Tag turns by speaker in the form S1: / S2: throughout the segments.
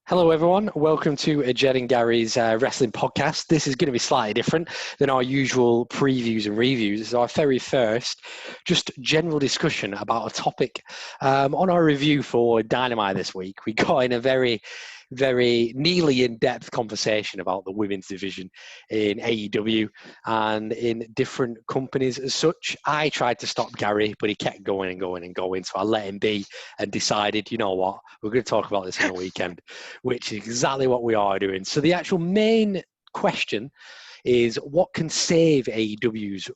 S1: Hello, everyone. Welcome to Jed and Gary's wrestling podcast. This is going to be slightly different than our usual previews and reviews. It's our very first, just general discussion about a topic on our review for Dynamite this week. We got in a very nearly in-depth conversation about the women's division in AEW and in different companies as such. I tried to stop Gary, but he kept going and going and going, so I let him be and decided, you know what, we're going to talk about this on the weekend, which is exactly what we are doing. So the actual main question is what can save AEW's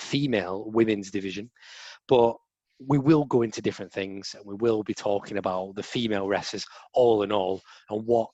S1: female women's division, but we will go into different things and we will be talking about the female wrestlers all in all and what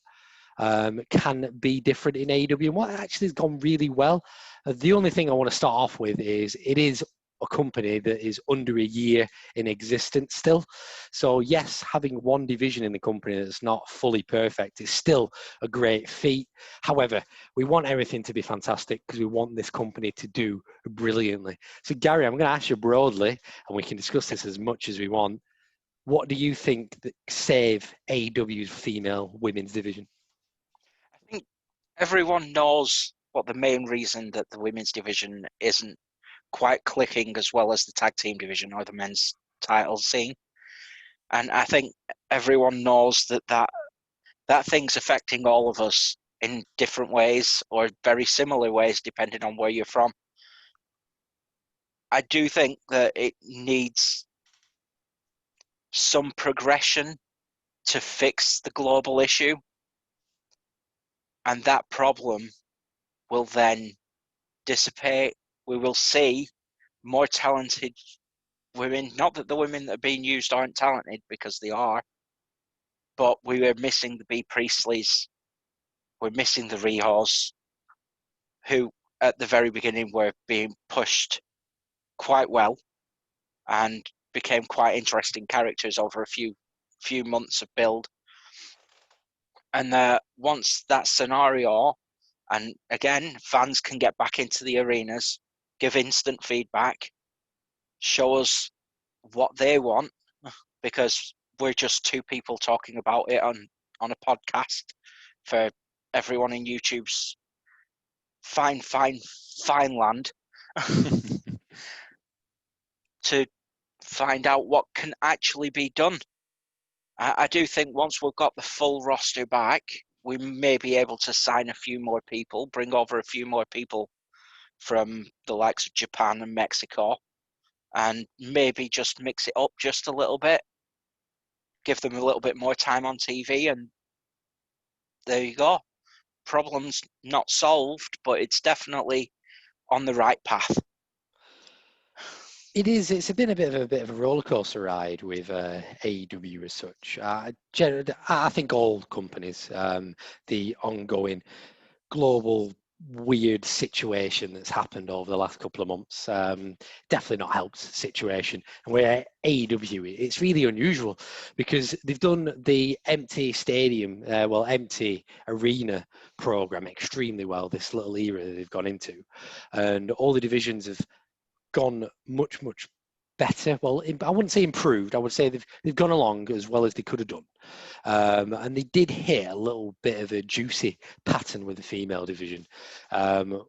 S1: can be different in AEW and what actually has gone really well. The only thing I want to start off with is it is a company that is under a year in existence still. So yes, having one division in the company that's not fully perfect is still a great feat. However, we want everything to be fantastic because we want this company to do brilliantly. So Gary, I'm going to ask you broadly, and we can discuss this as much as we want. What do you think that save AEW's female women's division?
S2: I think everyone knows what the main reason that the women's division isn't quite clicking as well as the tag team division or the men's title scene. And I think everyone knows that thing's affecting all of us in different ways or very similar ways depending on where you're from. I do think that it needs some progression to fix the global issue. And that problem will then dissipate. We will see more talented women. Not that the women that are being used aren't talented, because they are, but we are missing the Bea Priestleys. We're missing the Rihos, who at the very beginning were being pushed quite well and became quite interesting characters over a few months of build. And once that scenario, and again, fans can get back into the arenas, give instant feedback, show us what they want, because we're just two people talking about it on a podcast for everyone in YouTube's fine land to find out what can actually be done. I do think once we've got the full roster back, we may be able to sign a few more people, bring over a few more people from the likes of Japan and Mexico, and maybe just mix it up just a little bit, give them a little bit more time on TV, and there you go. Problem's not solved, but it's definitely on the right path.
S1: It is. It's been a bit of a roller coaster ride with AEW as such. I think all companies, the ongoing global weird situation that's happened over the last couple of months, definitely not helped the situation. And where AEW, it's really unusual because they've done the empty stadium, empty arena program extremely well. This little era that they've gone into, and all the divisions have gone much better. Well, I wouldn't say improved. I would say they've gone along as well as they could have done. And they did hit a little bit of a juicy pattern with the female division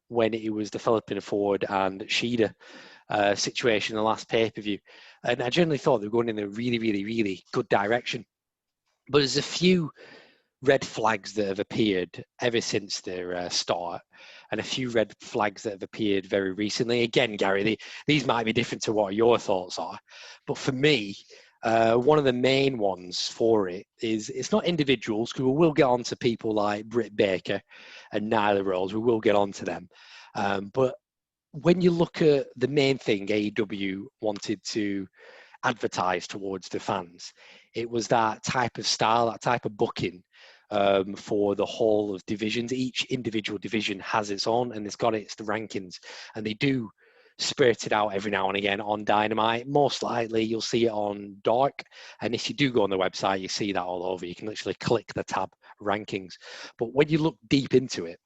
S1: when it was developing forward and Shida situation in the last pay-per-view. And I generally thought they were going in a really good direction. But there's a few red flags that have appeared ever since their start, and a few red flags that have appeared very recently. Again, Gary, these might be different to what your thoughts are, but for me, one of the main ones for it is it's not individuals, because we will get on to people like Britt Baker and Nyla Rose. We will get on to them. But when you look at the main thing AEW wanted to advertise towards the fans, it was that type of style, that type of booking for the whole of divisions. Each individual division has its own, and it's got the rankings, and they do spirit it out every now and again on Dynamite. Most likely you'll see it on Dark, and if you do go on the website, you see that all over. You can literally click the tab rankings. But when you look deep into it,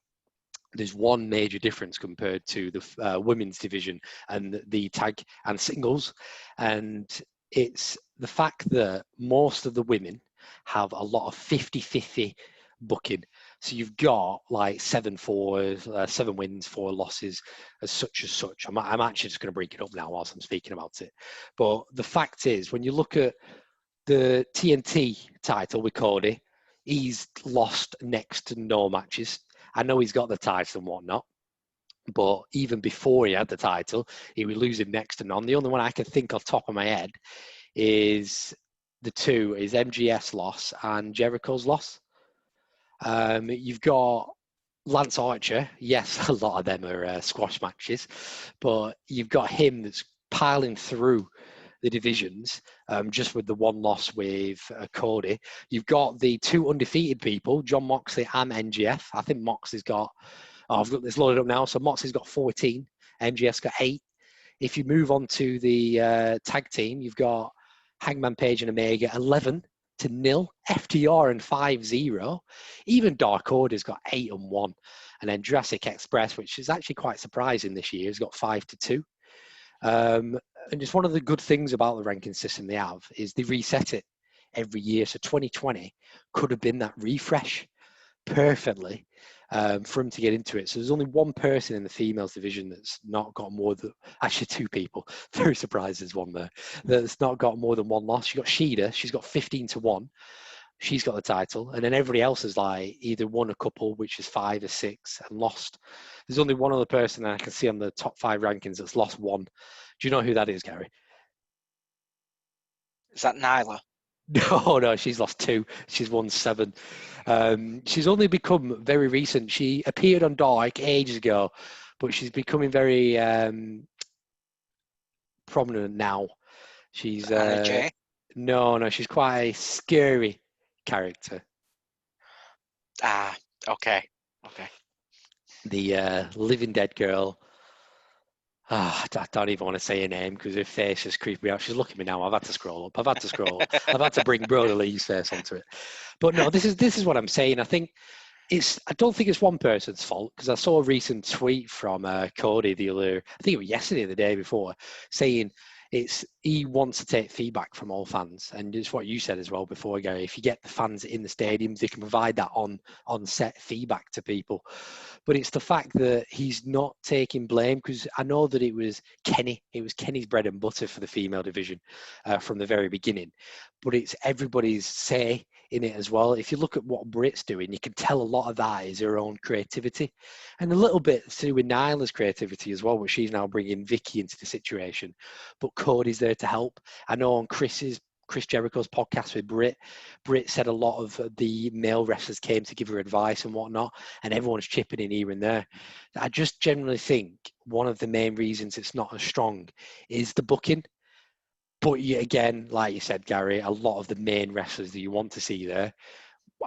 S1: there's one major difference compared to the women's division and the tag and singles, and it's the fact that most of the women have a lot of 50-50 booking. So you've got like 7-4, 7 wins, 4 losses, as such. I'm actually just going to break it up now whilst I'm speaking about it. But the fact is, when you look at the TNT title with Cody, he's lost next to no matches. I know he's got the title and whatnot, but even before he had the title, he was losing next to none. The only one I can think off top of my head is MGS loss and Jericho's loss. You've got Lance Archer. Yes, a lot of them are squash matches, but you've got him that's piling through the divisions just with the one loss with Cody. You've got the 2 undefeated people, John Moxley and MGF. I think Moxley's got, I've got this loaded up now. So Moxley's got 14, MGF's got 8. If you move on to the tag team, you've got Hangman Page and Omega 11-0, FTR and 5-0. Even Dark Order's got 8-1, and then Jurassic Express, which is actually quite surprising this year, has got 5-2. And just one of the good things about the ranking system they have is they reset it every year. So 2020 could have been that refresh perfectly for him to get into it. So there's only one person in the females division that's not got more than, actually 2 people, very surprised there's one there, that's not got more than 1 loss. You've got Shida, she's got 15-1. She's got the title, and then everybody else is like either won a couple, which is 5 or 6, and lost. There's only one other person I can see on the top 5 rankings that's lost 1. Do you know who that is, Gary?
S2: Is that Nyla?
S1: No, she's lost 2. She's won 7. She's only become very recent. She appeared on Dark ages ago, but she's becoming very prominent now. She's
S2: Anna Jay?
S1: no, she's quite a scary character.
S2: Ah, okay.
S1: The Living Dead girl. I don't even want to say her name because her face is creeping me out. She's looking at me now. I've had to scroll up. I've had to bring Brother Lee's face onto it. But no, this is what I'm saying. I don't think it's one person's fault, because I saw a recent tweet from Cody I think it was yesterday or the day before, saying he wants to take feedback from all fans, and it's what you said as well before, Gary. If you get the fans in the stadiums, they can provide that on set feedback to people. But it's the fact that he's not taking blame, because I know that it was Kenny's bread and butter for the female division from the very beginning, but it's everybody's say in it as well. If you look at what Britt's doing, you can tell a lot of that is her own creativity, and a little bit to do with Nyla's creativity as well, but she's now bringing Vicky into the situation. But Cody's there to help. I know on Chris Jericho's podcast with Britt said a lot of the male wrestlers came to give her advice and whatnot, and everyone's chipping in here and there. I just generally think one of the main reasons it's not as strong is the booking. But again, like you said, Gary, a lot of the main wrestlers that you want to see there,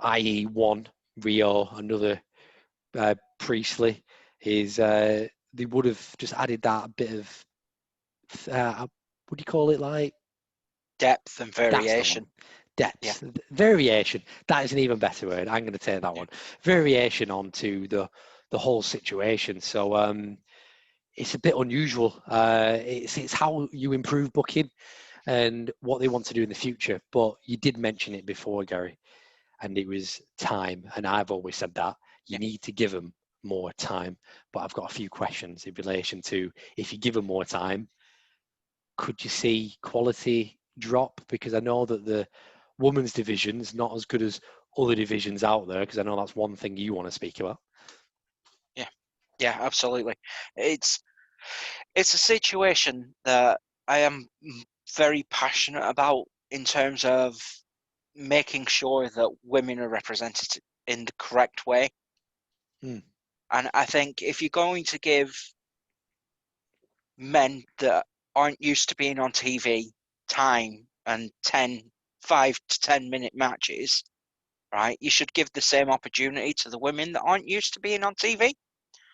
S1: i.e. one, Rio, another Priestley, is they would have just added that bit of, what do you call it, like?
S2: Depth and variation.
S1: That's the one. Depth. Yeah. Variation. That is an even better word. I'm going to take that one. Variation onto the whole situation. So it's a bit unusual. It's how you improve booking and what they want to do in the future. But you did mention it before, Gary, and it was time. And I've always said that you need to give them more time. But I've got a few questions in relation to, if you give them more time, could you see quality drop? Because I know that the women's division is not as good as other divisions out there, because I know that's one thing you want to speak about.
S2: Yeah, absolutely. It's a situation that I am very passionate about, in terms of making sure that women are represented in the correct way. And I think if you're going to give men that aren't used to being on TV time and 5 to 10 minute matches, right, you should give the same opportunity to the women that aren't used to being on TV.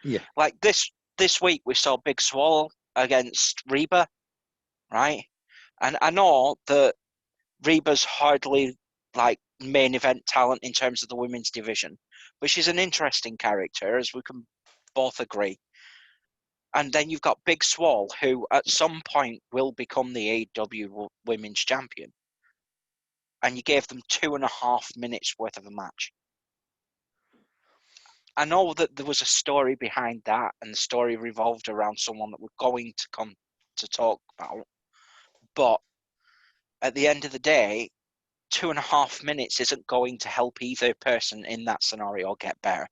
S1: Yeah.
S2: Like this week we saw Big Swole against Reba, right? And I know that Reba's hardly like main event talent in terms of the women's division, but she's an interesting character, as we can both agree. And then you've got Big Swole, who at some point will become the AEW Women's Champion. and you gave them 2.5 minutes worth of a match. I know that there was a story behind that, and the story revolved around someone that we're going to come to talk about. But at the end of the day, 2.5 minutes isn't going to help either person in that scenario get better.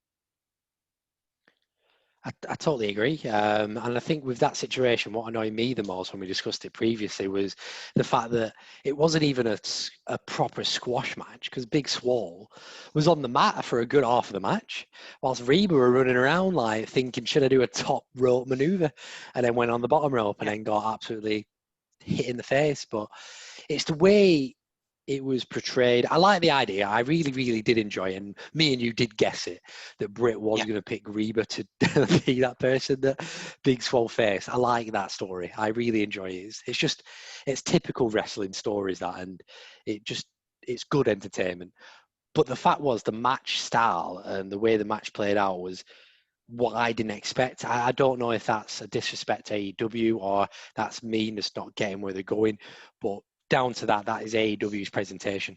S1: I totally agree. And I think with that situation, what annoyed me the most when we discussed it previously was the fact that it wasn't even a proper squash match, because Big Swole was on the mat for a good half of the match, whilst Reba were running around like thinking, should I do a top rope maneuver? And then went on the bottom rope and then got absolutely hit in the face. But it's the way it was portrayed. I like the idea. I really, really did enjoy it. And me and you did guess it, that Britt was going to pick Reba to be that person that Big Swole face. I like that story. I really enjoy it. It's typical wrestling stories, that, and it's good entertainment. But the fact was, the match style and the way the match played out was what I didn't expect. I don't know if that's a disrespect to AEW or that's me just not getting where they're going, but down to that is AEW's presentation.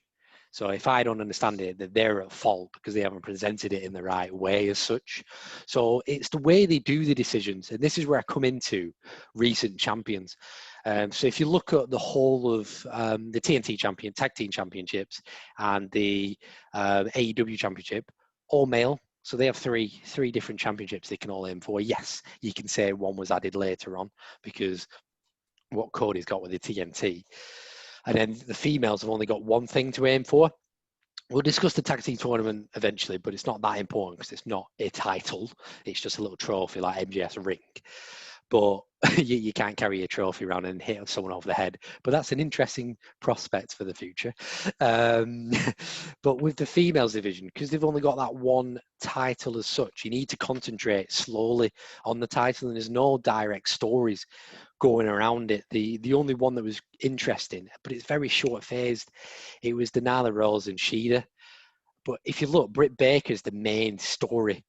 S1: So if I don't understand it, that they're at fault because they haven't presented it in the right way as such. So it's the way they do the decisions. And this is where I come into recent champions. So if you look at the whole of the TNT champion, tag team championships, and the AEW championship, all male. So they have three different championships they can all aim for. Yes, you can say one was added later on because what Cody's got with the TNT. And then the females have only got one thing to aim for. We'll discuss the tag team tournament eventually, but it's not that important because it's not a title. It's just a little trophy like MJF's ring. But you can't carry a trophy around and hit someone over the head. But that's an interesting prospect for the future. But with the females division, because they've only got that one title as such, you need to concentrate slowly on the title, and there's no direct stories going around it. The only one that was interesting, but it's very short phased, it was the Nyla Rose and Shida. But if you look, Britt Baker is the main story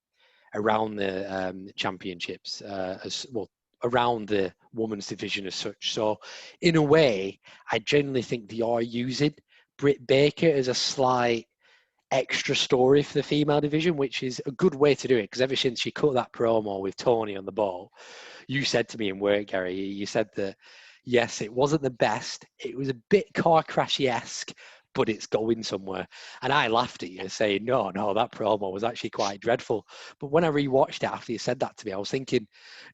S1: around the championships, as well, around the women's division as such. So in a way, I genuinely think they are using Britt Baker as a slight extra story for the female division, which is a good way to do it, because ever since she cut that promo with Tony on the ball, you said to me in work, Gary, you said that, yes, it wasn't the best. It was a bit car crashy-esque, but it's going somewhere. And I laughed at you saying, no, that promo was actually quite dreadful. But when I rewatched it after you said that to me, I was thinking,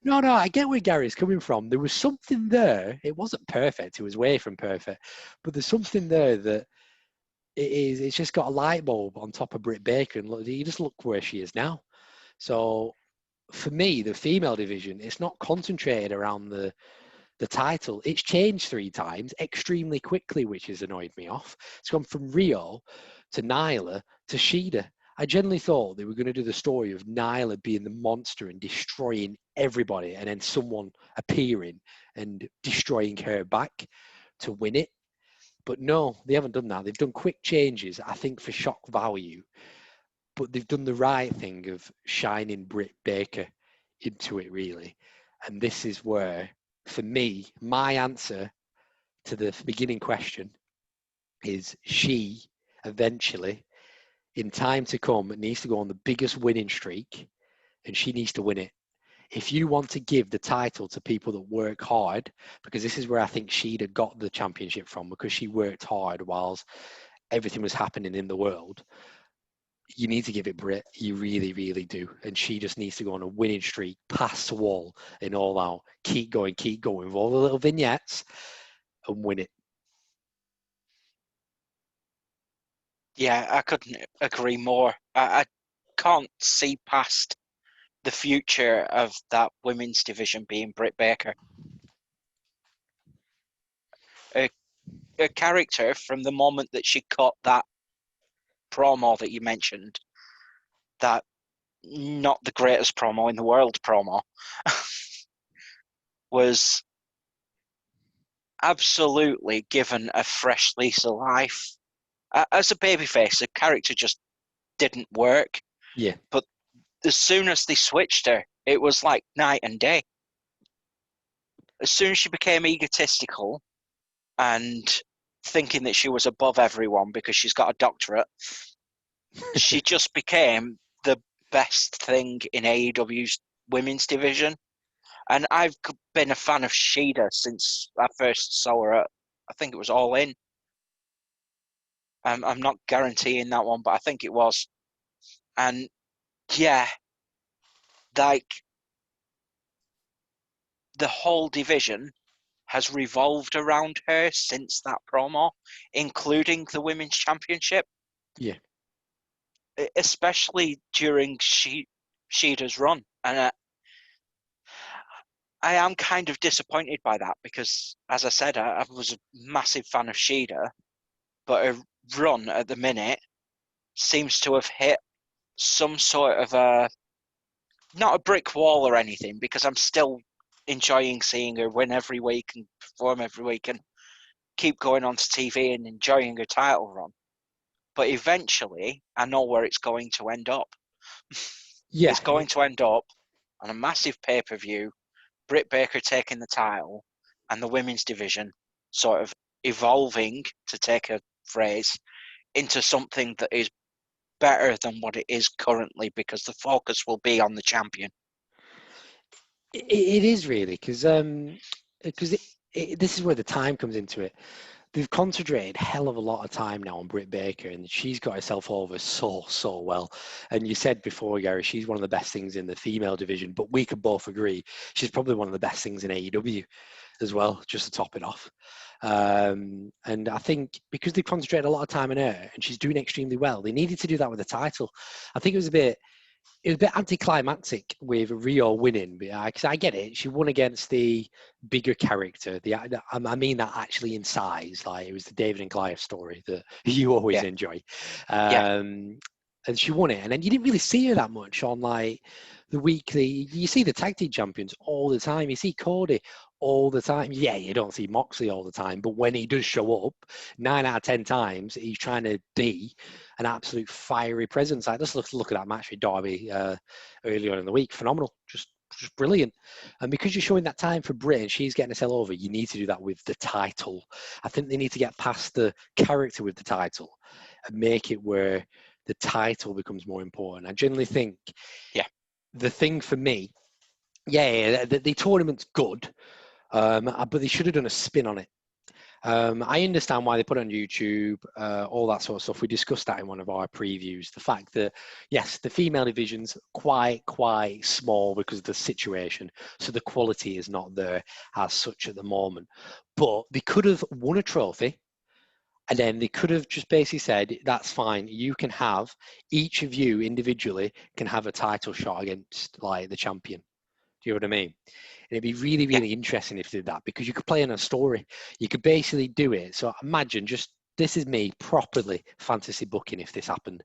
S1: no, I get where Gary's coming from. There was something there. It wasn't perfect. It was way from perfect. But there's something there that it's just got a light bulb on top of Britt Baker. And look, you just look where she is now. So for me, the female division, it's not concentrated around the title. It's changed 3 times extremely quickly, which has annoyed me off. It's gone from Rio to Nyla to Shida. I generally thought they were going to do the story of Nyla being the monster and destroying everybody, and then someone appearing and destroying her back to win it. But no, they haven't done that. They've done quick changes, I think, for shock value. But they've done the right thing of shining Britt Baker into it, really. And this is where, for me, my answer to the beginning question is she eventually, in time to come, needs to go on the biggest winning streak, and she needs to win it. If you want to give the title to people that work hard, because this is where I think she'd have got the championship from, because she worked hard whilst everything was happening in the world, you need to give it Britt. You really, really do. And she just needs to go on a winning streak, pass the wall and all out. Keep going with all the little vignettes and win it.
S2: Yeah, I couldn't agree more. I can't see past the future of that women's division being Britt Baker. A character from the moment that she cut that promo that you mentioned, that not the greatest promo in the world promo, was absolutely given a fresh lease of life. As a babyface, the character just didn't work.
S1: Yeah.
S2: But as soon as they switched her, it was like night and day. As soon as she became egotistical and thinking that she was above everyone because she's got a doctorate. She just became the best thing in AEW's women's division. And I've been a fan of Shida since I first saw her at, I think it was All In. I'm not guaranteeing that one, but I think it was. And yeah, like the whole division has revolved around her since that promo, including the Women's Championship.
S1: Yeah.
S2: Especially during Shida's run. And I am kind of disappointed by that because, as I said, I was a massive fan of Shida, but her run at the minute seems to have hit some sort of not a brick wall or anything, because I'm still enjoying seeing her win every week and perform every week and keep going onto TV and enjoying her title run. But eventually, I know where it's going to end up.
S1: Yeah.
S2: It's going to end up on a massive pay-per-view, Britt Baker taking the title, and the women's division sort of evolving, to take a phrase, into something that is better than what it is currently, because the focus will be on the champion.
S1: It is really, because this is where the time comes into it. They've concentrated hell of a lot of time now on Britt Baker, and she's got herself over so well. And you said before, Gary, she's one of the best things in the female division, but we could both agree she's probably one of the best things in AEW as well, just to top it off. And I think because they concentrated a lot of time on her and she's doing extremely well, they needed to do that with the title. I think it was a bit anticlimactic with Rio winning, because I get it. She won against the bigger character. I mean that actually in size. Like, it was the David and Goliath story that you always enjoy. And she won it. And then you didn't really see her that much on like the weekly. You see the tag team champions all the time. You see Cody all the time. Yeah, you don't see Moxley all the time. But when he does show up, 9 out of 10 times, he's trying to be an absolute fiery presence. I just look at that match with Darby earlier on in the week. Phenomenal. Just brilliant. And because you're showing that time for Britt and she's getting herself over, you need to do that with the title. I think they need to get past the character with the title and make it where the title becomes more important. I generally think the thing for me, the tournament's good, but they should have done a spin on it. I understand why they put it on YouTube, all that sort of stuff. We discussed that in one of our previews. The fact that, yes, the female division's quite small because of the situation. So the quality is not there as such at the moment. But they could have won a trophy. And then they could have just basically said, that's fine. You can have, each of you individually can have a title shot against like the champion. Do you know what I mean? And it'd be really interesting if they did that, because you could play in a story. You could basically do it. So imagine this is me properly fantasy booking if this happened.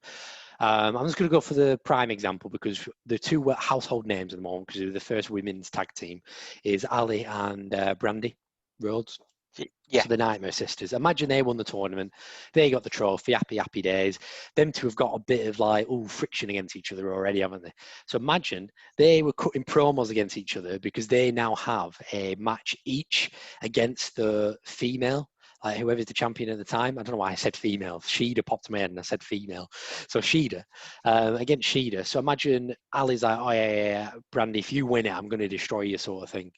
S1: I'm just going to go for the prime example, because the two household names at the moment, because they were the first women's tag team, is Ali and Brandy Rhodes.
S2: Yeah.
S1: So the Nightmare Sisters. Imagine they won the tournament. They got the trophy. Happy days. Them two have got a bit of like, friction against each other already, haven't they? So imagine they were cutting promos against each other because they now have a match each against the female, like whoever's the champion at the time. I don't know why I said female. Shida popped in my head and I said female. So Shida against Shida. So imagine Ali's like, oh yeah, Brandy, if you win it, I'm going to destroy you, sort of thing.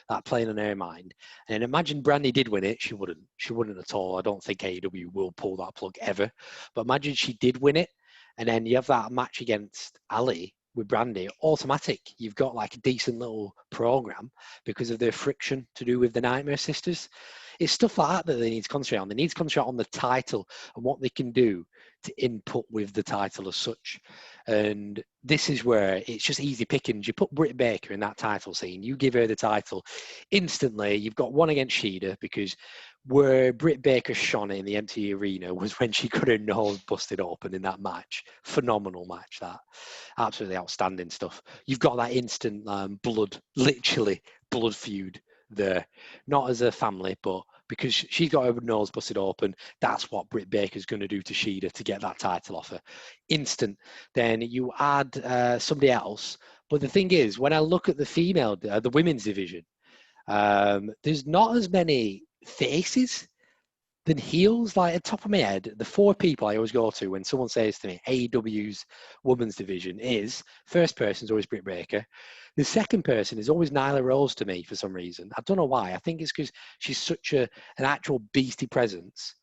S1: That playing on her mind. And imagine Brandy did win it. She wouldn't at all. I don't think AEW will pull that plug ever. But imagine she did win it, and then you have that match against Ali with Brandy. Automatic. You've got like a decent little program because of their friction to do with the Nightmare Sisters. It's stuff like that they need to concentrate on. They need to concentrate on the title and what they can do to input with the title as such. And this is where it's just easy pickings. You put Britt Baker in that title scene, you give her the title, instantly you've got one against Shida, because where Britt Baker shone in the empty arena was when she got her nose busted open in that match. Phenomenal match, that. Absolutely outstanding stuff. You've got that instant literally blood feud there. Not as a family, but because she's got her nose busted open, that's what Britt Baker's going to do to Shida to get that title off her. Instant. Then you add somebody else. But the thing is, when I look at the women's division, there's not as many faces Then heels, like at the top of my head, the 4 people I always go to when someone says to me AEW's women's division is, first person is always Britt Baker. The second person is always Nyla Rose to me for some reason. I don't know why. I think it's because she's such an actual beastie presence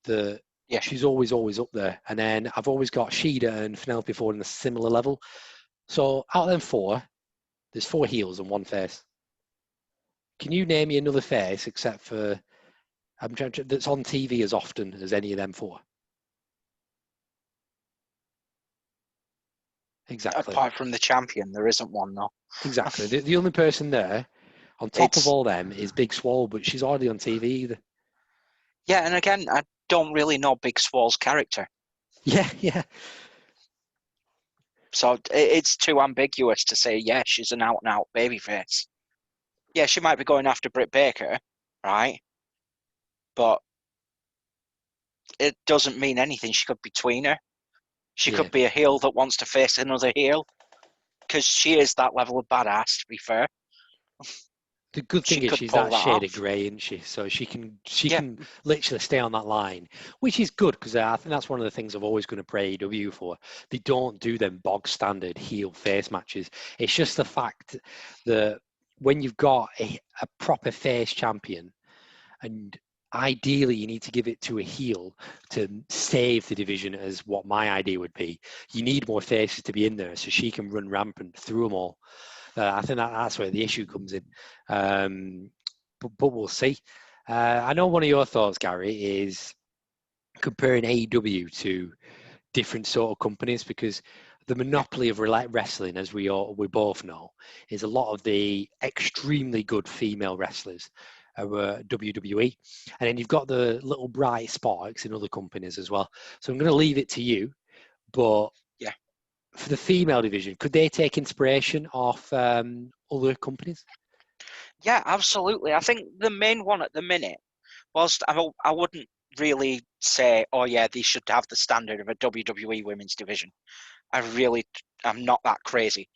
S1: that
S2: Yeah.
S1: she's always up there. And then I've always got Shida and Penelope Ford in a similar level. So out of them 4, there's 4 heels and 1 face. Can you name me another face except for that's on TV as often as any of them 4? Exactly.
S2: Apart from the champion, there isn't one, though.
S1: Exactly. The only person there on top of
S2: It's
S1: all them is Big Swole, but she's already on TV either.
S2: yeah, and again, I don't really know Big Swole's character,
S1: Yeah.
S2: so it's too ambiguous to say yeah, she's an out and out babyface. Yeah, she might be going after Britt Baker, right? But it doesn't mean anything. She could be tweener. She
S1: Yeah.
S2: could be a heel that wants to face another heel, because she is that level of badass, to be fair.
S1: The good
S2: She
S1: thing is
S2: could
S1: she's
S2: pull
S1: that
S2: that
S1: shade of
S2: off.
S1: grey, isn't she? So she
S2: Yeah,
S1: can literally stay on that line, which is good because I think that's one of the things I've always going to praise AEW for. They don't do them bog standard heel face matches. It's just the fact that when you've got a proper face champion, and ideally you need to give it to a heel to save the division, as what my idea would be. You need more faces to be in there so she can run rampant through them all. I think that's where the issue comes in. But we'll see. I know one of your thoughts, Gary, is comparing AEW to different sort of companies, because the
S2: yeah,
S1: monopoly of wrestling, as we both know, is a lot of the extremely good female wrestlers are WWE, and then you've got the little bright sparks in other companies as well. So I'm going to leave it to you, but
S2: yeah.
S1: for the female division, could they take inspiration off other companies?
S2: Yeah, absolutely. I think the main one at the minute, whilst I wouldn't really say, oh yeah, they should have the standard of a WWE women's division. I'm not that crazy.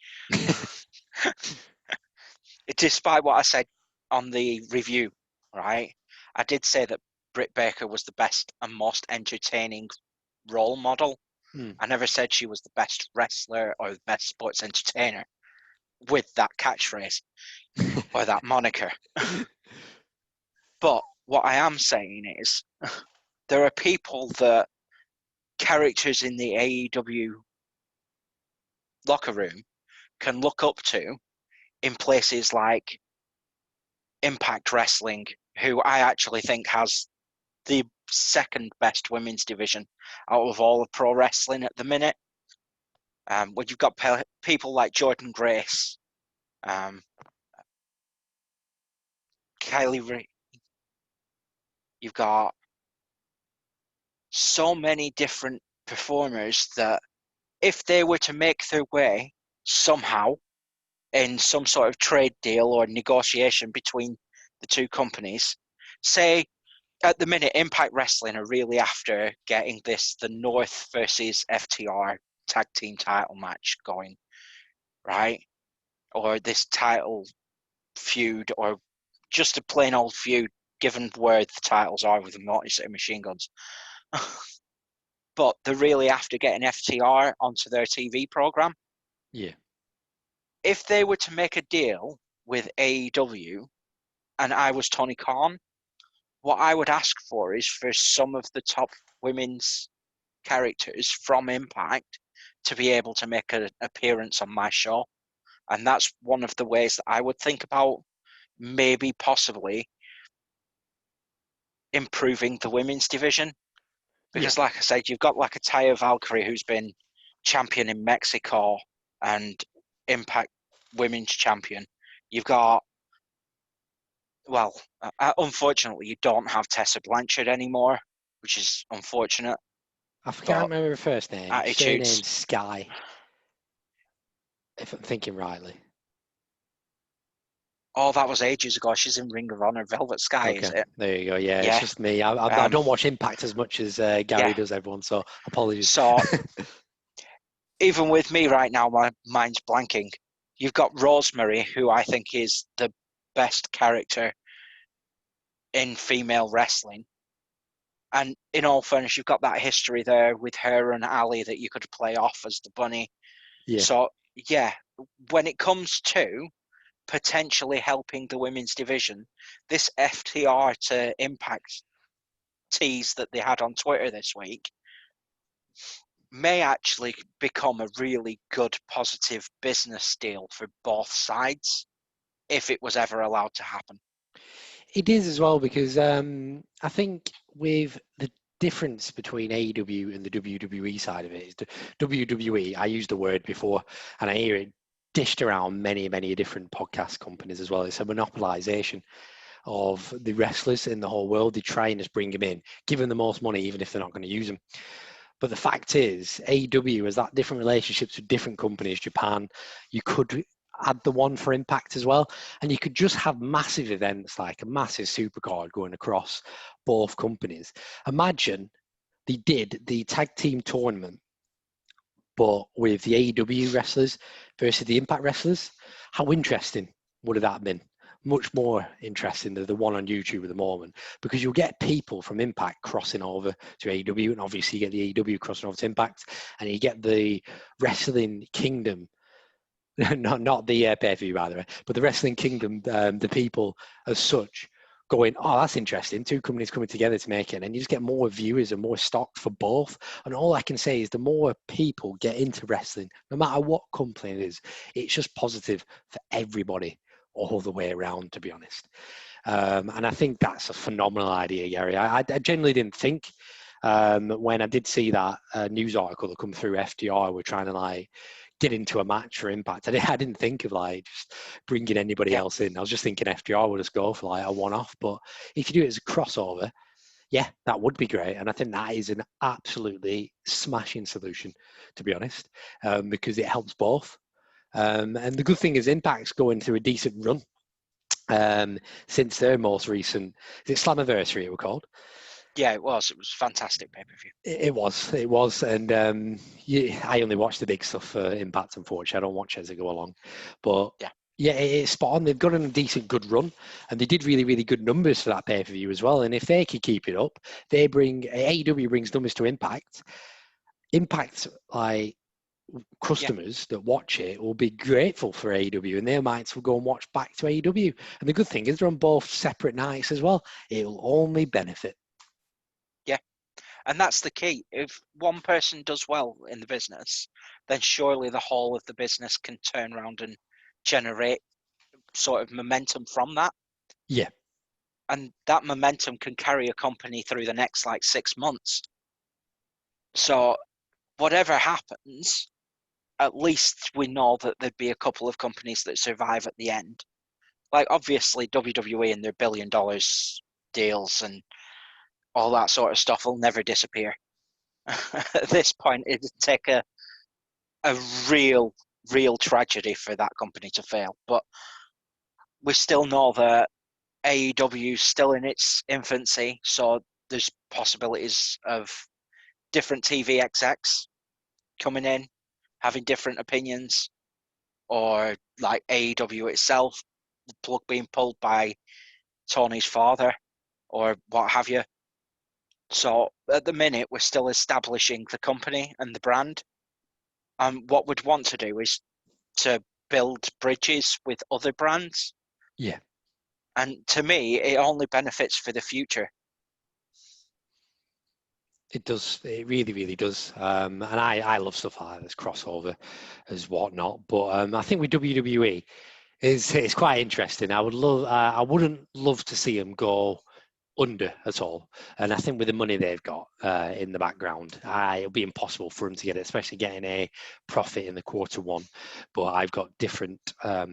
S2: Despite what I said on the review, right? I did say that Britt Baker was the best and most entertaining role model.
S1: Hmm.
S2: I never said she was the best wrestler or the best sports entertainer with that catchphrase or that moniker. But what I am saying is there are people that characters in the AEW locker room can look up to in places like Impact Wrestling, who I actually think has the second best women's division out of all of pro wrestling at the minute. When you've got people like Jordan Grace, um, Kylie Ray, you've got so many different performers that if they were to make their way somehow in some sort of trade deal or negotiation between the two companies, say at the minute Impact Wrestling are really after getting the North versus FTR tag team title match going, right? Or this title feud, or just a plain old feud, given where the titles are with the Motor City Machine Guns. But they're really after getting FTR onto their TV program.
S1: Yeah.
S2: If they were to make a deal with AEW and I was Tony Khan, what I would ask for is for some of the top women's characters from Impact to be able to make an appearance on my show. And that's one of the ways that I would think about maybe possibly improving the women's division.
S1: Yeah.
S2: Because like I said, you've got like a Taya Valkyrie who's been champion in Mexico and Impact Women's Champion. You've got, well, unfortunately, you don't have Tessa Blanchard anymore, which is unfortunate.
S1: I can't
S2: But
S1: remember her first name.
S2: attitudes.
S1: Surname's Sky, if I'm thinking rightly.
S2: Oh, that was ages ago. She's in Ring of Honor. Velvet Sky, is
S1: Okay,
S2: it?
S1: there you go. Yeah, it's
S2: Yeah.
S1: just me. I
S2: Um.
S1: don't watch Impact as much as Gary
S2: Yeah.
S1: does, everyone, so apologies.
S2: So even with me right now, my mind's blanking. You've got Rosemary, who I think is the best character in female wrestling. And in all fairness, you've got that history there with her and Ali that you could play off as the bunny.
S1: Yeah.
S2: So, yeah, when it comes to potentially helping the women's division, this FTR to Impact tease that they had on Twitter this week may actually become a really good, positive business deal for both sides if it was ever allowed to happen.
S1: It is as well, because I think with the difference between AEW and the WWE side of it is the WWE, I used the word before and I hear it dished around many different podcast companies as well. It's a monopolization of the wrestlers in the whole world. They try and just bring them in, give them the most money even if they're not going to use them. But the fact is, AEW has that different relationships with different companies. Japan, you could add the one for Impact as well, and you could just have massive events like a massive supercard going across both companies. Imagine they did the tag team tournament, but with the AEW wrestlers versus the Impact wrestlers. How interesting would have that been? Much more interesting than the one on YouTube at the moment, because you'll get people from Impact crossing over to AEW, and obviously you get the AEW crossing over to Impact, and you get the Wrestling Kingdom, not the pay-per-view, by the way, but the Wrestling Kingdom, the people as such, going, oh, that's interesting. Two companies coming together to make it, and you just get more viewers and more stock for both. And all I can say is the more people get into wrestling, no matter what company it is, it's just positive for everybody all the way around, to be honest. And I think that's a phenomenal idea, Gary. I genuinely didn't think when I did see that news article that come through FTR were trying to like get into a match for Impact. I didn't think of like just bringing anybody else in. I was just thinking FTR would just go for like a one-off. But if you do it as a crossover, yeah, that would be great. And I think that is an absolutely smashing solution, to be honest, because it helps both. And the good thing is Impact's going through a decent run since their most recent, is it Slammiversary it was called?
S2: Yeah, it was. It was fantastic pay-per-view.
S1: It was. And I only watch the big stuff for Impact, unfortunately. I don't watch as I go along. But yeah, it's spot on. They've got on a decent, good run, and they did really good numbers for that pay-per-view as well. And if they could keep it up, AEW brings numbers to Impact. Impact, like, customers that watch it will be grateful for AEW, and they might go and watch back to AEW. And the good thing is they're on both separate nights as well. It'll only benefit.
S2: Yeah, and that's the key. If one person does well in the business, then surely the whole of the business can turn around and generate sort of momentum from that.
S1: Yeah.
S2: And that momentum can carry a company through the next like 6 months. So whatever happens, at least we know that there'd be a couple of companies that survive at the end. Like obviously WWE and their $1 billion deals and all that sort of stuff will never disappear. At this point, it'd take a real tragedy for that company to fail. But we still know that AEW is still in its infancy, so there's possibilities of different TV execs coming in, having different opinions, or like AEW itself, the plug being pulled by Tony's father, or what have you. So at the minute, we're still establishing the company and the brand. And what we'd want to do is to build bridges with other brands.
S1: Yeah.
S2: And to me, it only benefits for the future.
S1: It does. It really does. And I love stuff like this crossover as whatnot. But I think with WWE, it's quite interesting. I wouldn't love to see them go under at all. And I think with the money they've got in the background, it'll be impossible for them to get it, especially getting a profit in the quarter one. But I've got different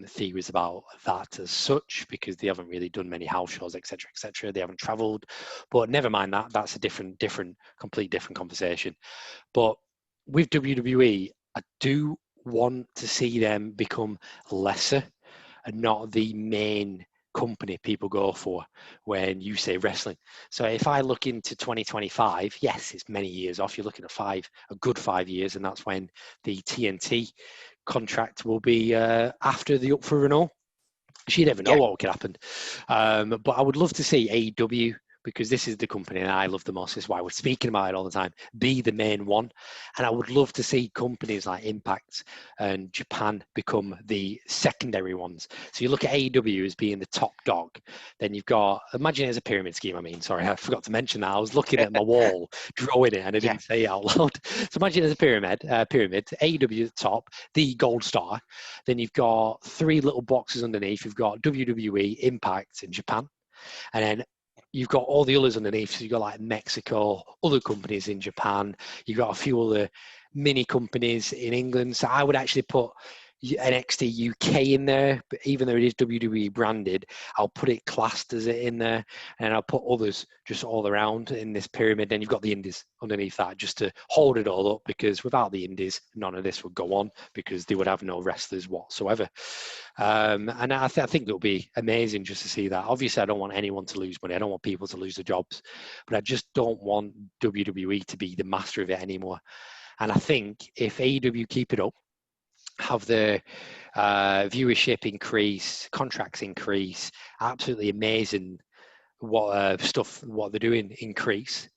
S1: theories about that as such, because they haven't really done many house shows, etc., etc. They haven't travelled. But never mind that. That's a complete different conversation. But with WWE, I do want to see them become lesser and not the main company people go for when you say wrestling. So if I look into 2025, yes, it's many years off. You're looking at a good 5 years, and that's when the TNT contract will be after the up for renewal. You never know what could happen. But I would love to see AEW because this is the company and I love the most. This is why we're speaking about it all the time. Be the main one. And I would love to see companies like Impact and Japan become the secondary ones. So you look at AEW as being the top dog. Then you've got, imagine it as a pyramid scheme. I mean, sorry, I forgot to mention that. I was looking at my wall, drawing it, and I didn't say it out loud. So imagine it as a pyramid, AEW at the top, the gold star. Then you've got three little boxes underneath. You've got WWE, Impact, and Japan. And then you've got all the others underneath. So you've got like Mexico, other companies in Japan. You've got a few other mini companies in England. So I would actually put NXT UK in there, but even though it is WWE branded, I'll put it classed as it in there, and I'll put others just all around in this pyramid. Then you've got the indies underneath that just to hold it all up, because without the indies, none of this would go on because they would have no wrestlers whatsoever. And I think it'll be amazing just to see that. Obviously, I don't want anyone to lose money. I don't want people to lose their jobs, but I just don't want WWE to be the master of it anymore. And I think if AEW keep it up, have the viewership increase, contracts increase, absolutely amazing what they're doing increase,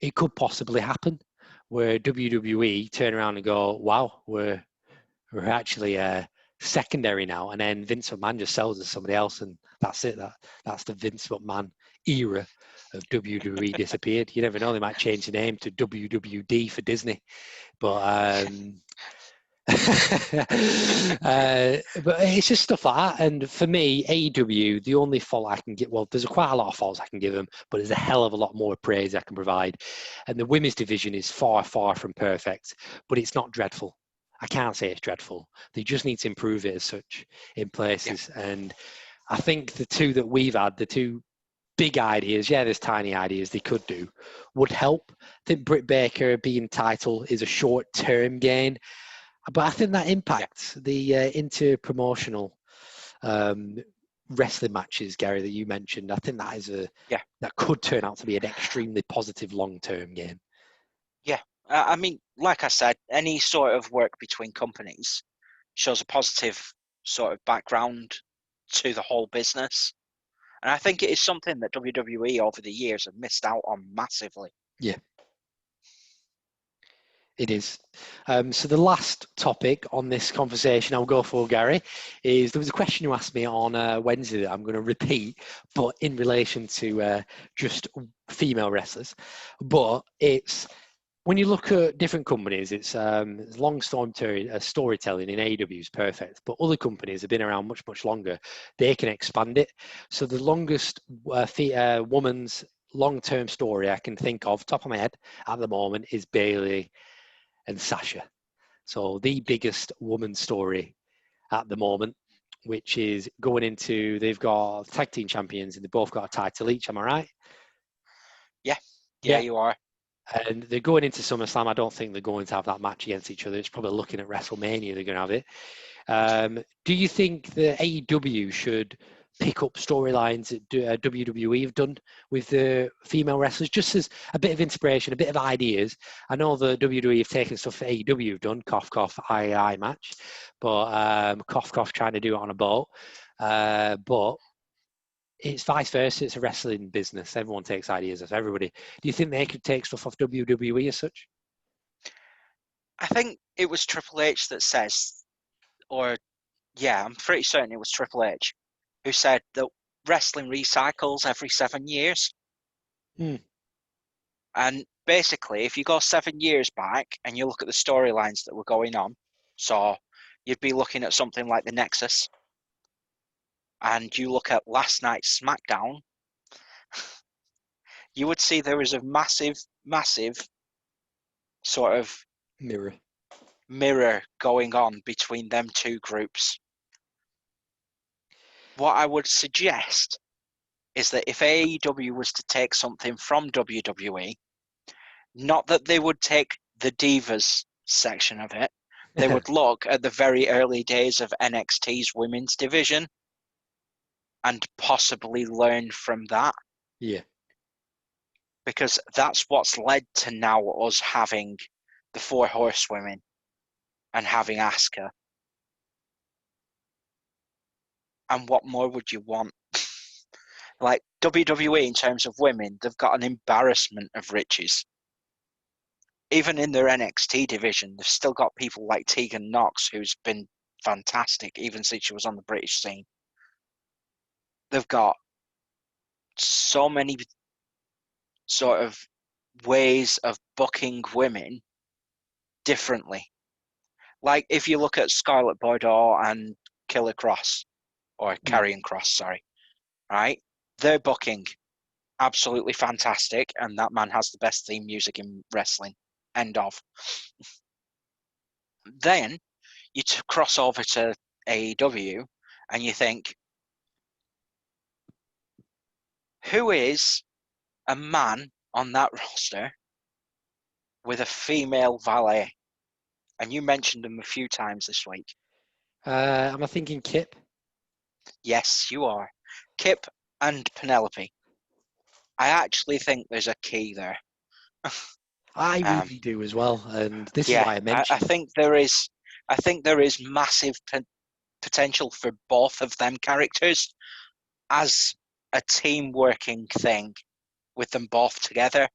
S1: it could possibly happen where WWE turn around and go, wow, we're actually secondary now, and then Vince McMahon just sells it to somebody else, and that's it. That's the Vince McMahon era of WWE disappeared. You never know; they might change the name to WWD for Disney, but but it's just stuff like that. And for me, AEW, the only fault I can get, well, there's quite a lot of faults I can give them, but there's a hell of a lot more praise I can provide. And the women's division is far, far from perfect, but it's not dreadful. I can't say it's dreadful. They just need to improve it as such in places. Yeah. And I think the two that we've had, the two big ideas, there's tiny ideas they could do, would help. I think Britt Baker being title is a short-term gain. But I think that impacts the inter-promotional wrestling matches, Gary, that you mentioned. I think that is that could turn out to be an extremely positive long-term game.
S2: Yeah, I mean, like I said, any sort of work between companies shows a positive sort of background to the whole business. And I think it is something that WWE over the years have missed out on massively.
S1: Yeah. It is. So the last topic on this conversation I'll go for, Gary, is there was a question you asked me on Wednesday that I'm going to repeat, but in relation to just female wrestlers. But it's, when you look at different companies, it's long storytelling in AEW is perfect, but other companies have been around much, much longer. They can expand it. So the longest woman's long-term story I can think of, top of my head at the moment, is Bayley and Sasha. So the biggest woman's story at the moment, which is going into, they've got tag team champions and they've both got a title each. Am I right?
S2: Yeah, you are.
S1: And they're going into SummerSlam. I don't think they're going to have that match against each other. It's probably looking at WrestleMania they're going to have it. Do you think the AEW should pick up storylines that WWE have done with the female wrestlers, just as a bit of inspiration, a bit of ideas? I know the WWE have taken stuff that AEW have done, cough, cough, I match, but cough, cough, trying to do it on a boat. But it's vice versa. It's a wrestling business. Everyone takes ideas off everybody. Do you think they could take stuff off WWE as such?
S2: I think it was Triple H that says, I'm pretty certain it was Triple H who said that wrestling recycles every 7 years. And basically, if you go 7 years back and you look at the storylines that were going on, so you'd be looking at something like the Nexus, and you look at last night's SmackDown, you would see there was a massive, massive sort of mirror going on between them two groups. What I would suggest is that if AEW was to take something from WWE, not that they would take the Divas section of it, they would look at the very early days of NXT's women's division and possibly learn from that.
S1: Yeah.
S2: Because that's what's led to now us having the 4 Horsewomen and having Asuka. And what more would you want? Like WWE, in terms of women, they've got an embarrassment of riches. Even in their NXT division, they've still got people like Tegan Knox, who's been fantastic even since she was on the British scene. They've got so many sort of ways of booking women differently. Like if you look at Scarlett Bordeaux and Killer Cross, or Karrion Cross, sorry, right? Their booking, absolutely fantastic, and that man has the best theme music in wrestling. End of. Then you cross over to AEW and you think, who is a man on that roster with a female valet? And you mentioned them a few times this week.
S1: Am I thinking Kip?
S2: Yes, you are. Kip and Penelope. I actually think there's a key there.
S1: I really do as well, and this is
S2: Yeah,
S1: why I
S2: I
S1: mentioned.
S2: think there is. I think there is massive potential for both of them characters as a team working thing with them both together.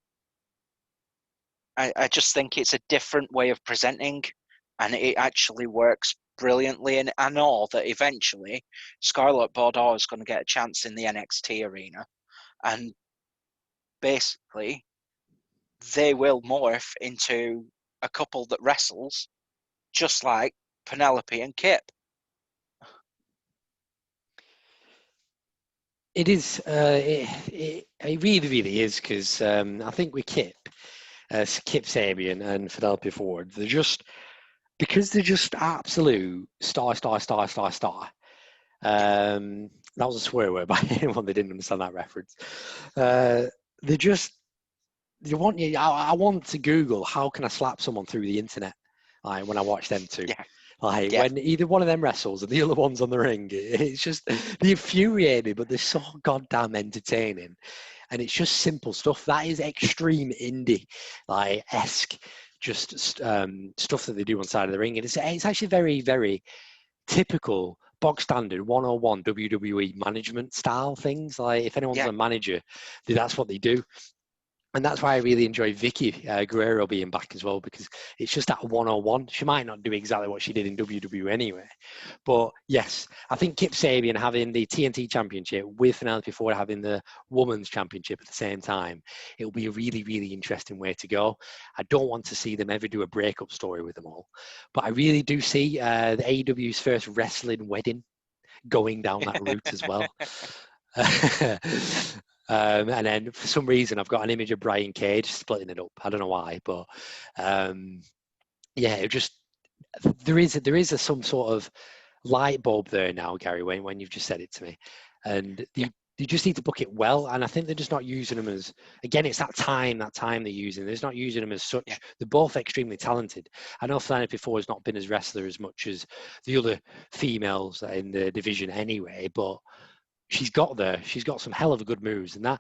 S2: I just think it's a different way of presenting, and it actually works brilliantly. And I know that eventually Scarlett Bordeaux is going to get a chance in the NXT arena, and basically they will morph into a couple that wrestles just like Penelope and Kip.
S1: It is. It really, really is because I think with Kip, Kip Sabian and Penelope Ford, they're just absolute star. That was a swear word by anyone that didn't understand that reference. They're just I want to Google how can I slap someone through the internet, like when I watch them two.
S2: Yeah,
S1: Like
S2: yeah,
S1: when either one of them wrestles and the other one's on the ring, it's just they infuriate me, but they're so goddamn entertaining, and it's just simple stuff. That is extreme indie, like esque, just stuff that they do on the side of the ring, and it's actually very very typical bog standard 101 WWE management style things. Like if anyone's
S2: yeah,
S1: a manager, that's what they do. And that's why I really enjoy Vicky Guerrero being back as well, because it's just that 101. She might not do exactly what she did in WWE anyway. But yes, I think Kip Sabian having the TNT Championship with Penelope Ford having the Women's Championship at the same time, it'll be a really, really interesting way to go. I don't want to see them ever do a breakup story with them all. But I really do see the AEW's first wrestling wedding going down that route as well. And then for some reason, I've got an image of Brian Cage splitting it up. I don't know why, but yeah, it just there is some sort of light bulb there now, Gary. When you've just said it to me, and
S2: yeah,
S1: you just need to book it well. And I think they're just not using them as again. It's that time they're using. They're just not using them as such.
S2: yeah,
S1: They're both extremely talented. I know Flannery before has not been as wrestler as much as the other females in the division anyway, but she's got there. She's got some hell of a good moves, and that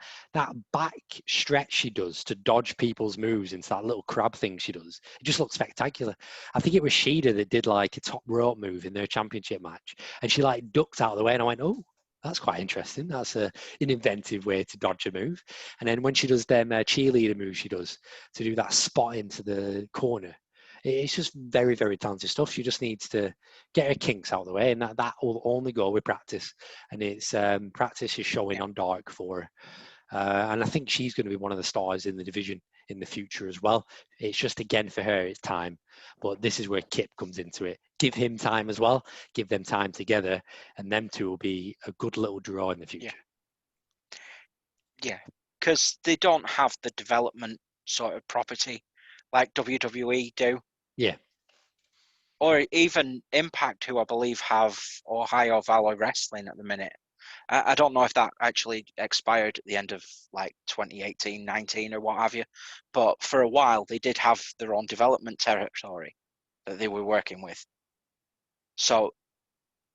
S1: back stretch she does to dodge people's moves into that little crab thing she does, it just looks spectacular. I think it was Shida that did like a top rope move in their championship match, and she like ducked out of the way, and I went, oh. That's quite interesting. That's an inventive way to dodge a move. And then when she does them cheerleader moves, she does to do that spot into the corner. It's just very, very talented stuff. She just needs to get her kinks out of the way, and that will only go with practice. And it's practice is showing
S2: yeah,
S1: on dark for her. And I think she's going to be one of the stars in the division in the future as well. It's just again for her, it's time. But this is where Kip comes into it. Give him time as well. Give them time together, and them two will be a good little draw in the
S2: yeah,
S1: future.
S2: yeah. Because they don't have the development sort of property like WWE do,
S1: Yeah.
S2: or even Impact, who I believe have Ohio Valley Wrestling at the minute. I don't know if that actually expired at the end of like 2018, 19 or what have you, but for a while they did have their own development territory that they were working with. So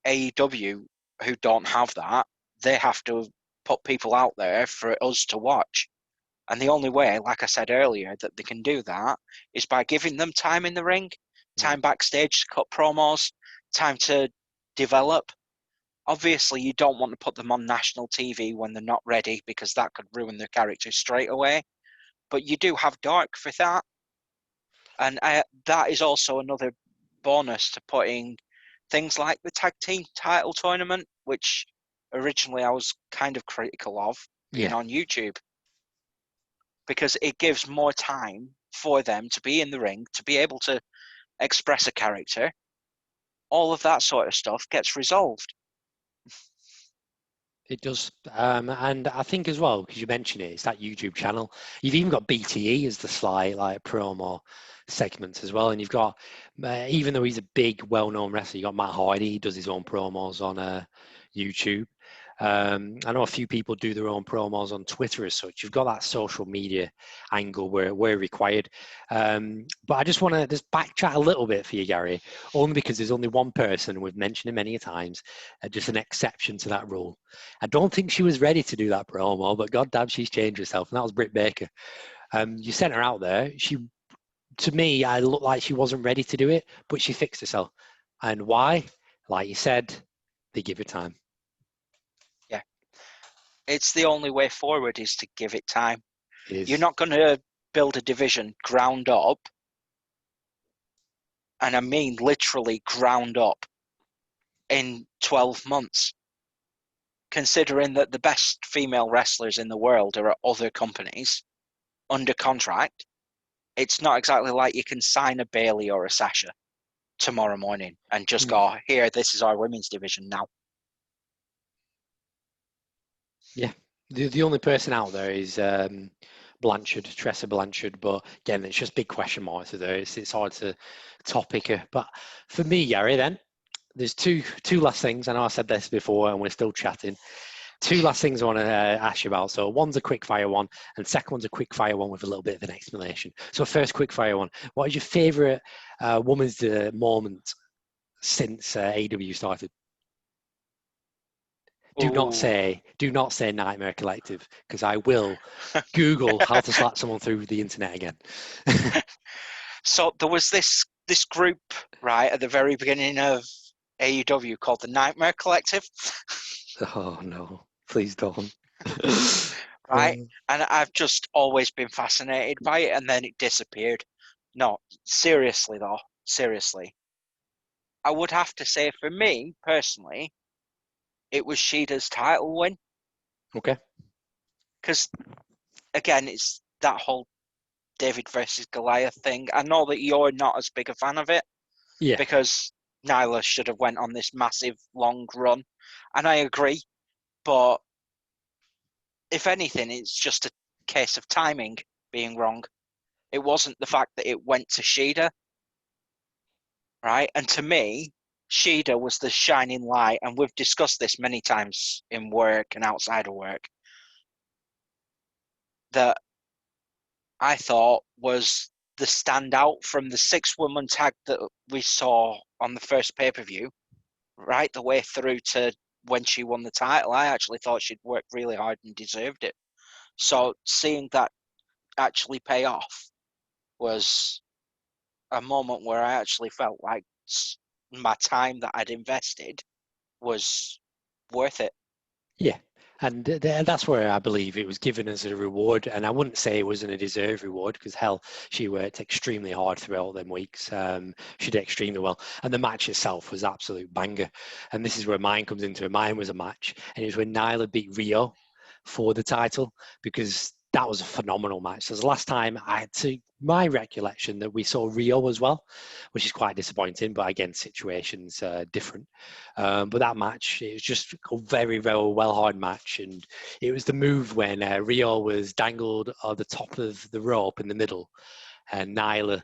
S2: AEW, who don't have that, they have to put people out there for us to watch. And the only way, like I said earlier, that they can do that is by giving them time in the ring,
S1: Mm.
S2: time backstage to cut promos, time to develop. Obviously, you don't want to put them on national TV when they're not ready because that could ruin their character straight away. But you do have Dark for that. And that is also another bonus to putting things like the tag team title tournament, which originally I was kind of critical of being on YouTube, because it gives more time for them to be in the ring, to be able to express a character. All of that sort of stuff gets resolved.
S1: It does. And I think as well, because you mentioned it, it's that YouTube channel. You've even got BTE as the slight like promo segments as well. And you've got, even though he's a big, well-known wrestler, you've got Matt Hardy. He does his own promos on YouTube. I know a few people do their own promos on Twitter as such. You've got that social media angle where required. But I just want to just backtrack a little bit for you, Gary, only because there's only one person, we've mentioned it many times, just an exception to that rule. I don't think she was ready to do that promo, but goddamn, she's changed herself, and that was Britt Baker. You sent her out there. To me, I looked like she wasn't ready to do it, but she fixed herself. And why? Like you said, they give her time.
S2: Yeah. It's the only way forward is to give it time.
S1: It is.
S2: You're not going to build a division ground up, and I mean literally ground up, in 12 months. Considering that the best female wrestlers in the world are at other companies under contract, it's not exactly like you can sign a Bailey or a Sasha tomorrow morning and just go, here, this is our women's division now.
S1: Yeah. The only person out there is Blanchard, Tressa Blanchard, but again, it's just big question marks there. It's hard to topic her. But for me, Gary, then, there's two last things. I know I said this before and we're still chatting. Two last things I want to ask you about. So one's a quick fire one, and second one's a quick fire one with a little bit of an explanation. So first, quick fire one. What is your favourite woman's moment since AEW started? Do not say Nightmare Collective, because I will Google how to slap someone through the internet again.
S2: So there was this group, right, at the very beginning of AEW called the Nightmare Collective.
S1: Oh no, please don't.
S2: Right? And I've just always been fascinated by it, and then it disappeared. No, seriously though, seriously. I would have to say, for me, personally, it was Shida's title win.
S1: Okay.
S2: Because, again, it's that whole David versus Goliath thing. I know that you're not as big a fan of it.
S1: Yeah.
S2: Because Nyla should have went on this massive, long run. And I agree. But if anything, it's just a case of timing being wrong. It wasn't the fact that it went to Shida, right? And to me, Shida was the shining light, and we've discussed this many times in work and outside of work, that I thought was the standout from the 6-woman tag that we saw on the first pay-per-view, right the way through to when she won the title. I actually thought she'd worked really hard and deserved it. So seeing that actually pay off was a moment where I actually felt like my time that I'd invested was worth it.
S1: Yeah. And that's where I believe it was given as a reward. And I wouldn't say it wasn't a deserved reward, because hell, she worked extremely hard throughout them weeks. She did extremely well. And the match itself was absolute banger. And this is where mine comes into it. Mine was a match. And it was when Nyla beat Rio for the title, because that was a phenomenal match. So the last time I had to my recollection that we saw Rio as well, which is quite disappointing, but again, situations different. But that match, it was just a very, very well hard match. And it was the move when Rio was dangled on the top of the rope in the middle, and Nyla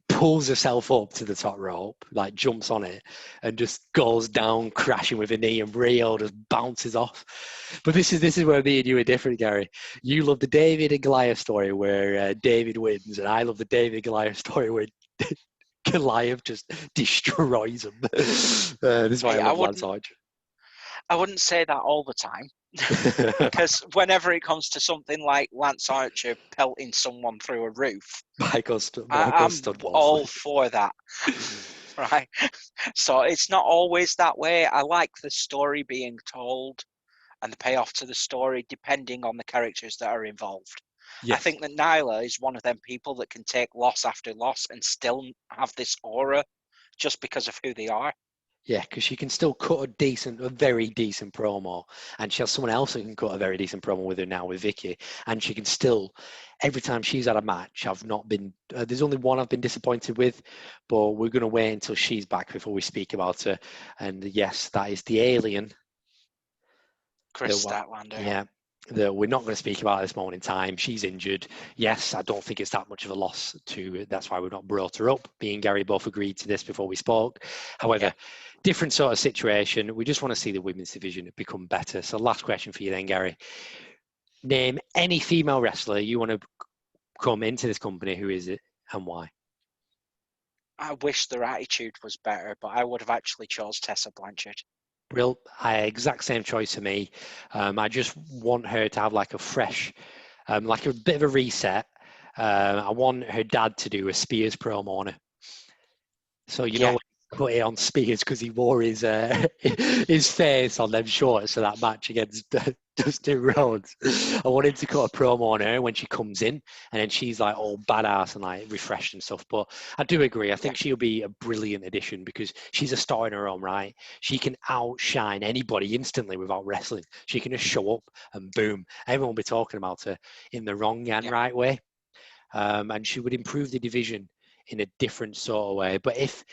S1: pulls herself up to the top rope, like jumps on it, and just goes down crashing with a knee, and Rio just bounces off. But this is where me and you are different, Gary. You love the David and Goliath story where David wins, and I love the David and Goliath story where Goliath just destroys him. This is why I love Lance Archer.
S2: I wouldn't say that all the time. Because whenever it comes to something like Lance Archer pelting someone through a roof,
S1: I'm
S2: all for that. right? So it's not always that way. I like the story being told and the payoff to the story depending on the characters that are involved. I
S1: Yes.
S2: think that Nyla is one of them people that can take loss after loss and still have this aura just because of who they are.
S1: Yeah, because she can still cut a very decent promo, and she has someone else who can cut a very decent promo with her now with Vicky, and she can still, every time she's had a match, I've not been. There's only one I've been disappointed with, but we're going to wait until she's back before we speak about her. And yes, that is the alien.
S2: Chris Statlander.
S1: Yeah, that we're not going to speak about at this moment in time. She's injured. Yes, I don't think it's that much of a loss to. That's why we've not brought her up. Me and Gary both agreed to this before we spoke. However, different sort of situation. We just want to see the women's division become better. So, last question for you then, Gary. Name any female wrestler you want to come into this company. Who is it and why?
S2: I wish their attitude was better, but I would have actually chose Tessa Blanchard.
S1: Real, exact same choice for me. I just want her to have like a fresh, like a bit of a reset. I want her dad to do a Spears promo on her. So you know, put it on Spears because he wore his his face on them shorts for that match against Dustin Rhodes. I want him to cut a promo on her when she comes in, and then she's like all badass and like refreshed and stuff. But I do agree. I think she'll be a brilliant addition because she's a star in her own right. She can outshine anybody instantly without wrestling. She can just show up and boom, everyone will be talking about her in the wrong and right way. And she would improve the division in a different sort of way. But if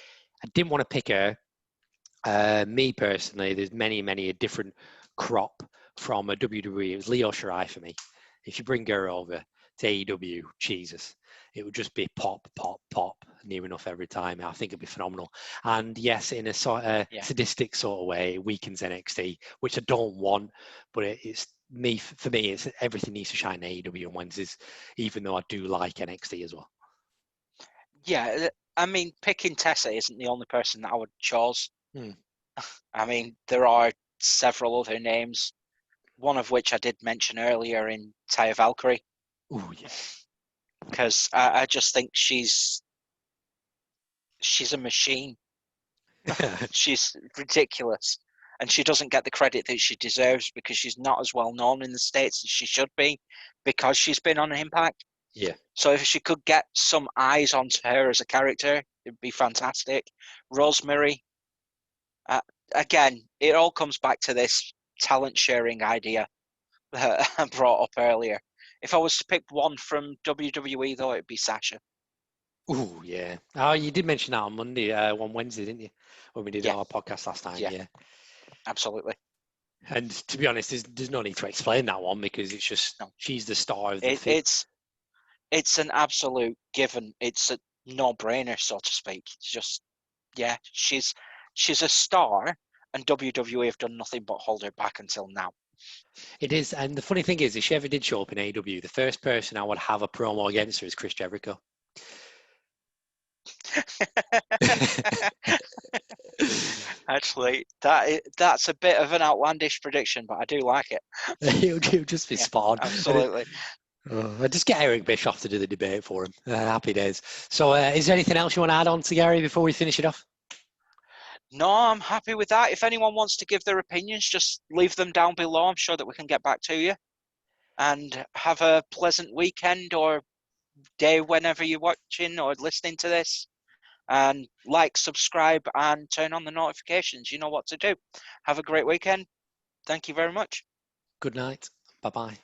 S1: I didn't want to pick her, me personally, there's many a different crop from a WWE. It was Leo Shirai for me. If you bring her over to AEW, Jesus, it would just be pop, pop, pop, near enough every time. I think it'd be phenomenal. And yes, in a sort of sadistic sort of way, it weakens NXT, which I don't want, but it's me. For me, it's everything needs to shine AEW on Wednesdays, even though I do like NXT as well.
S2: Yeah, I mean, picking Tessa isn't the only person that I would choose. I mean, there are several other names, one of which I did mention earlier in Taya Valkyrie.
S1: Oh, yeah.
S2: Because I just think she's a machine. She's ridiculous. And she doesn't get the credit that she deserves because she's not as well known in the States as she should be because she's been on Impact.
S1: Yeah.
S2: So if she could get some eyes onto her as a character, it'd be fantastic. Rosemary, again, it all comes back to this talent sharing idea that I brought up earlier. If I was to pick one from WWE, though, it'd be Sasha.
S1: Oh, yeah. Oh, you did mention that on Monday, on Wednesday, didn't you? When we did our podcast last time. Yeah.
S2: Absolutely.
S1: And to be honest, there's no need to explain that one because it's just she's the star of the thing.
S2: It's an absolute given. It's a no-brainer, so to speak. It's just, she's a star, and WWE have done nothing but hold her back until now.
S1: It is, and the funny thing is, if she ever did show up in AEW, the first person I would have a promo against her is Chris Jericho.
S2: Actually, that's a bit of an outlandish prediction, but I do like it.
S1: it would just be spot on.
S2: Absolutely.
S1: I just get Eric Bischoff to do the debate for him. Happy days. So, is there anything else you want to add on to Gary before we finish it off?
S2: No, I'm happy with that. If anyone wants to give their opinions, just leave them down below. I'm sure that we can get back to you. And have a pleasant weekend or day whenever you're watching or listening to this. And like, subscribe, and turn on the notifications. You know what to do. Have a great weekend. Thank you very much.
S1: Good night. Bye-bye.